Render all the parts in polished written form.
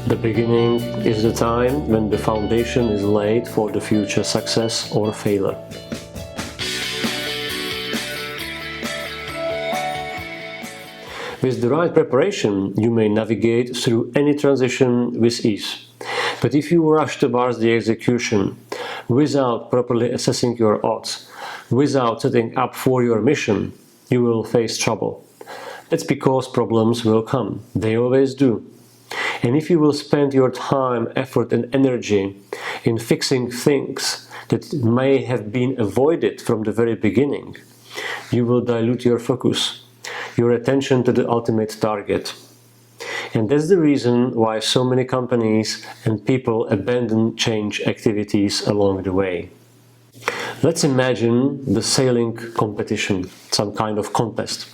The beginning is the time when the foundation is laid for the future success or failure. With the right preparation, you may navigate through any transition with ease. But if you rush towards the execution without properly assessing your odds, without setting up for your mission, you will face trouble. That's because problems will come. They always do. And if you will spend your time, effort and energy in fixing things that may have been avoided from the very beginning, you will dilute your focus, your attention to the ultimate target. And that's the reason why so many companies and people abandon change activities along the way. Let's imagine the sailing competition, some kind of contest.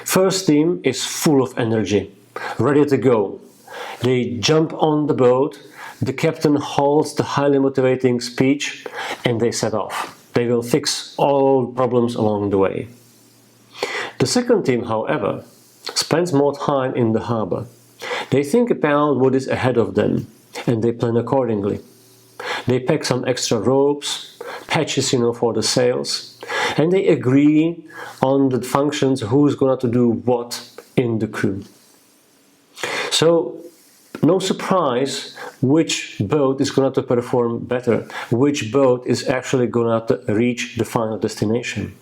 First team is full of energy, ready to go. They jump on the boat, the captain holds the highly motivating speech, and they set off. They will fix all problems along the way. The second team, however, spends more time in the harbor. They think about what is ahead of them, and they plan accordingly. They pack some extra ropes, patches, for the sails, and they agree on the functions, who's going to do what in the crew. So, no surprise which boat is going to perform better, which boat is actually going to reach the final destination.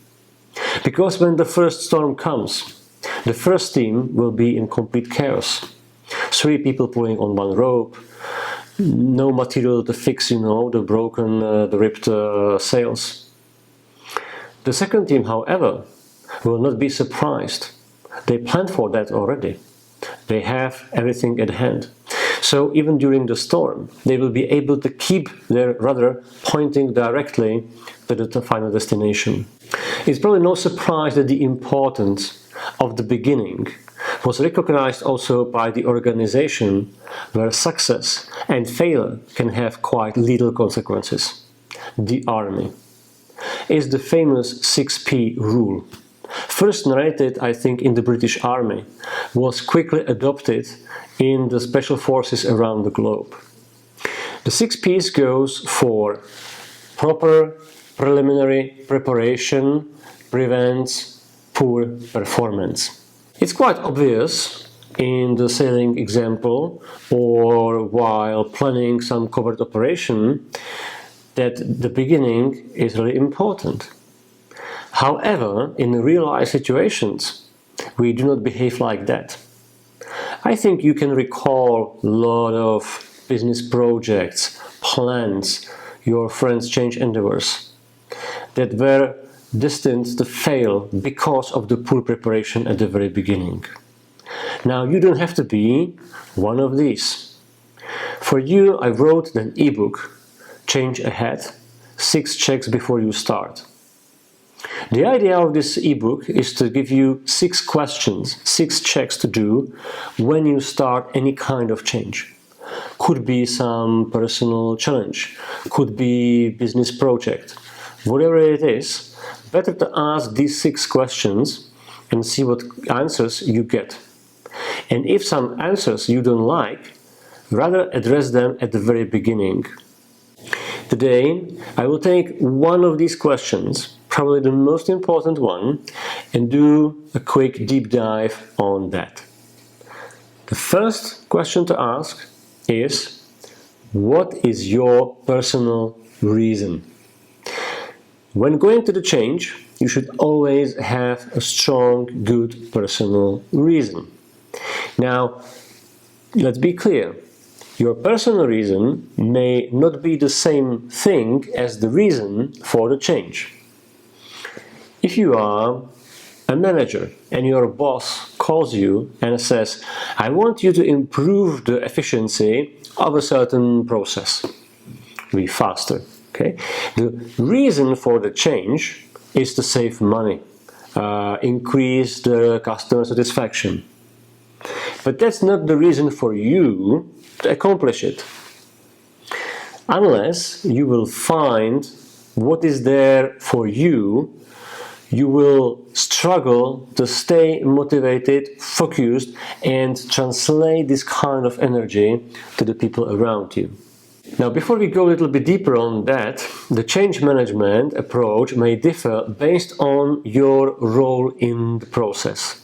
Because when the first storm comes, the first team will be in complete chaos. 3 people pulling on one rope, no material to fix, the broken, the ripped sails. The second team, however, will not be surprised. They planned for that already. They have everything at hand. So even during the storm, they will be able to keep their rudder pointing directly to the final destination. It's probably no surprise that the importance of the beginning was recognized also by the organization, where success and failure can have quite little consequences. The Army is the famous 6P rule. First narrated, I think, in the British Army, was quickly adopted in the special forces around the globe. The 6 P's goes for proper preliminary preparation prevents poor performance. It's quite obvious in the sailing example or while planning some covert operation that the beginning is really important. However, in real-life situations, we do not behave like that. I think you can recall a lot of business projects, plans, your friends' change endeavors that were destined to fail because of the poor preparation at the very beginning. Now, you don't have to be one of these. For you, I wrote an ebook, Change Ahead, 6 checks before you start. The idea of this ebook is to give you 6 questions, 6 checks to do when you start any kind of change. Could be some personal challenge, could be business project. Whatever it is, better to ask these 6 questions and see what answers you get. And if some answers you don't like, rather address them at the very beginning. Today, I will take one of these questions, probably the most important one, and do a quick deep dive on that. The first question to ask is, what is your personal reason? When going to the change, you should always have a strong, good personal reason. Now, let's be clear. Your personal reason may not be the same thing as the reason for the change. If you are a manager and your boss calls you and says, I want you to improve the efficiency of a certain process, be faster, okay? The reason for the change is to save money, increase the customer satisfaction. But that's not the reason for you to accomplish it, unless you will find what is there for you you will struggle to stay motivated, focused, and translate this kind of energy to the people around you. Now, before we go a little bit deeper on that, the change management approach may differ based on your role in the process.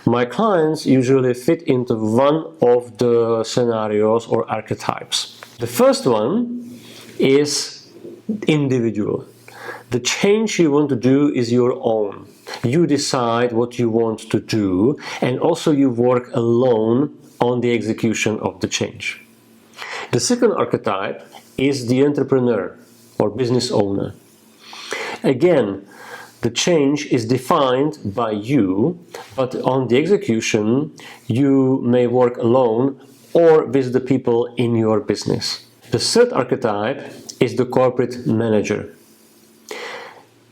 My clients usually fit into one of the scenarios or archetypes. The first one is individual. The change you want to do is your own. You decide what you want to do, and also you work alone on the execution of the change. The second archetype is the entrepreneur or business owner. Again, the change is defined by you, but on the execution, you may work alone or with the people in your business. The third archetype is the corporate manager.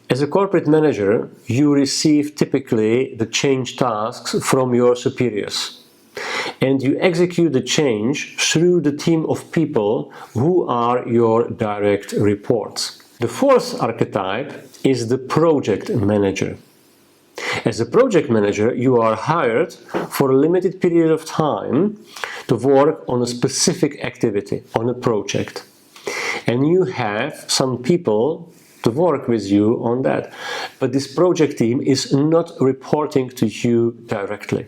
As a corporate manager, you receive typically the change tasks from your superiors, and you execute the change through the team of people who are your direct reports. The fourth archetype is the project manager. As a project manager, you are hired for a limited period of time to work on a specific activity, on a project. And you have some people to work with you on that. But this project team is not reporting to you directly.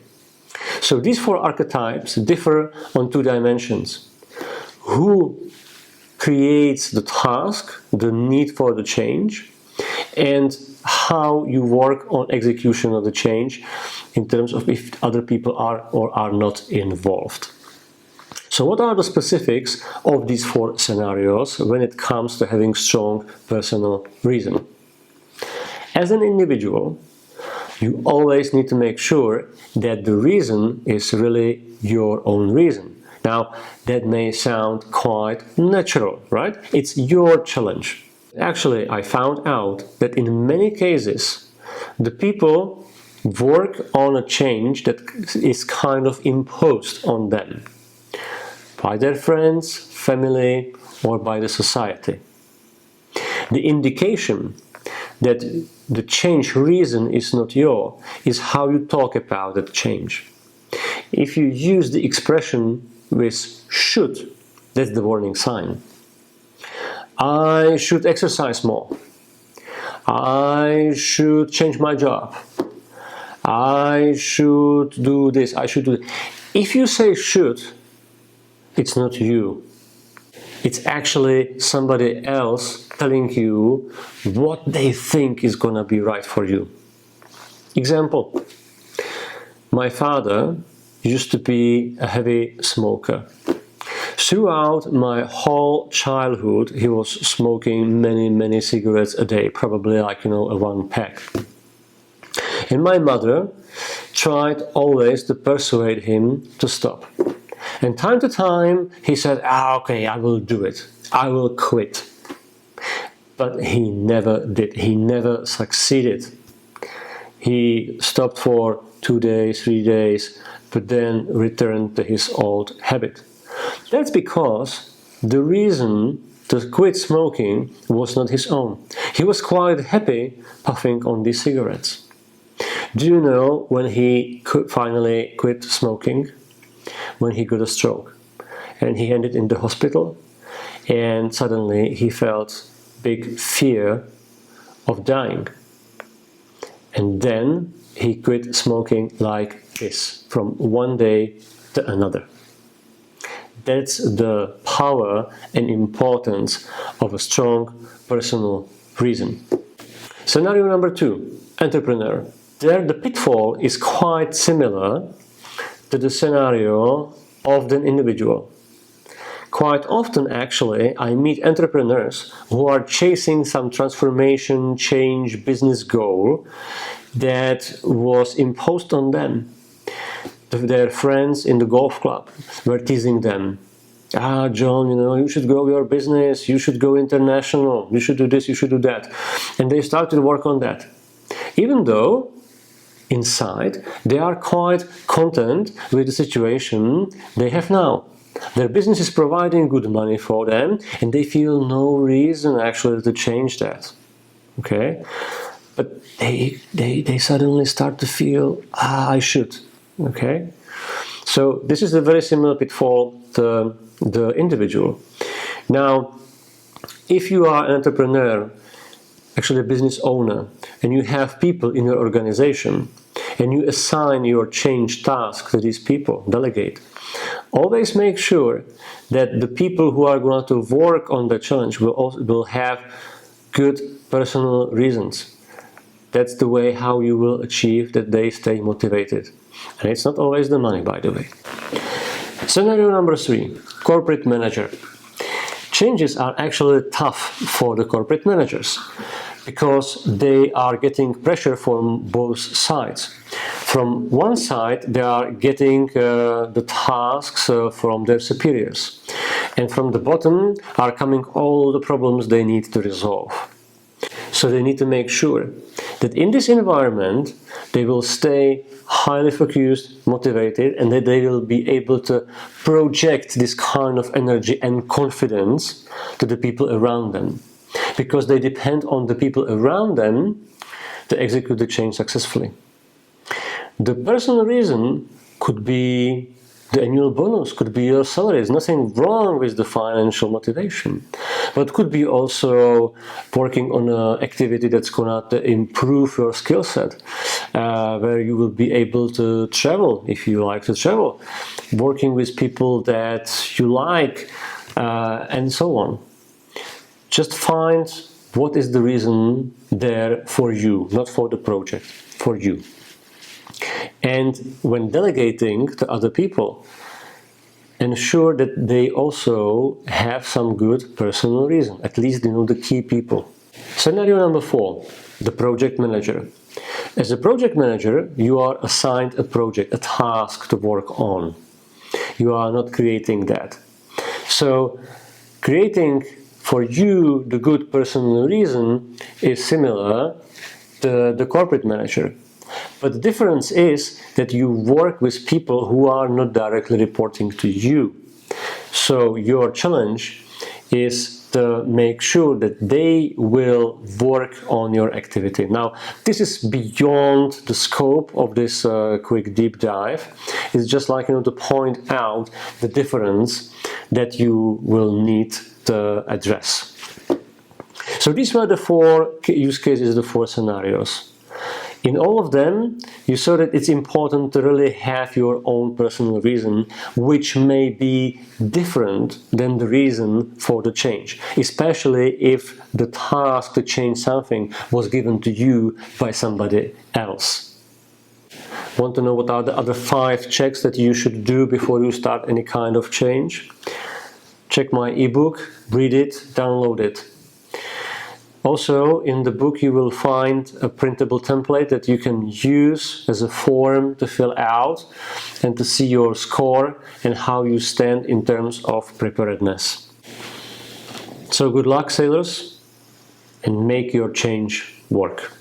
So these four archetypes differ on two dimensions. Who creates the task, the need for the change, and how you work on execution of the change in terms of if other people are or are not involved. So what are the specifics of these four scenarios when it comes to having strong personal reason? As an individual, you always need to make sure that the reason is really your own reason. Now, that may sound quite natural, right? It's your challenge. Actually, I found out that in many cases, the people work on a change that is kind of imposed on them by their friends, family, or by the society. The indication that the change reason is not yours is how you talk about that change. If you use the expression with should, that's the warning sign. I should exercise more. I should change my job. I should do this. I should do that. If you say should, it's not you. It's actually somebody else telling you what they think is gonna be right for you. Example. My father used to be a heavy smoker. Throughout my whole childhood, he was smoking many cigarettes a day, probably like, a one pack. And my mother tried always to persuade him to stop. And time to time, he said, okay, I will do it. I will quit. But he never did. He never succeeded. He stopped for 2 days, 3 days, but then returned to his old habit. That's because the reason to quit smoking was not his own. He was quite happy puffing on these cigarettes. Do you know when he finally quit smoking? When he got a stroke. And he ended in the hospital, and suddenly he felt big fear of dying. And then he quit smoking like this, from one day to another. That's the power and importance of a strong personal reason. Scenario number 2, entrepreneur. There the pitfall is quite similar to the scenario of the individual. Quite often, actually, I meet entrepreneurs who are chasing some transformation, change, business goal that was imposed on them. Their friends in the golf club were teasing them. John, you should grow your business, you should go international, you should do this, you should do that. And they started to work on that. Even though inside, they are quite content with the situation they have now. Their business is providing good money for them, and they feel no reason actually to change that. Okay? but they suddenly start to feel, I should. Okay, so this is a very similar pitfall to the individual. Now, if you are an entrepreneur, actually a business owner, and you have people in your organization, and you assign your change task to these people, delegate, always make sure that the people who are going to work on the challenge will have good personal reasons. That's the way how you will achieve that they stay motivated. And it's not always the money, by the way. Scenario number 3, corporate manager. Changes are actually tough for the corporate managers because they are getting pressure from both sides. From one side, they are getting the tasks from their superiors, and from the bottom are coming all the problems they need to resolve. So they need to make sure that in this environment they will stay highly focused, motivated, and that they will be able to project this kind of energy and confidence to the people around them, because they depend on the people around them to execute the change successfully. The personal reason could be the annual bonus, could be your salary. There's nothing wrong with the financial motivation, but could be also working on an activity that's going to improve your skill set, where you will be able to travel if you like to travel, working with people that you like, and so on. Just find what is the reason there for you, not for the project, for you. And when delegating to other people, ensure that they also have some good personal reason, at least they know the key people. Scenario number 4, the project manager. As a project manager, you are assigned a project, a task to work on. You are not creating that. So, creating for you the good personal reason is similar to the corporate manager. But the difference is that you work with people who are not directly reporting to you. So your challenge is to make sure that they will work on your activity. Now, this is beyond the scope of this quick deep dive. It's just like, to point out the difference that you will need to address. So these were the 4 use cases, the 4 scenarios. In all of them, you saw that it's important to really have your own personal reason, which may be different than the reason for the change, especially if the task to change something was given to you by somebody else. Want to know what are the other 5 checks that you should do before you start any kind of change? Check my ebook, read it, download it. Also, in the book you will find a printable template that you can use as a form to fill out and to see your score and how you stand in terms of preparedness. So good luck, sailors, and make your change work.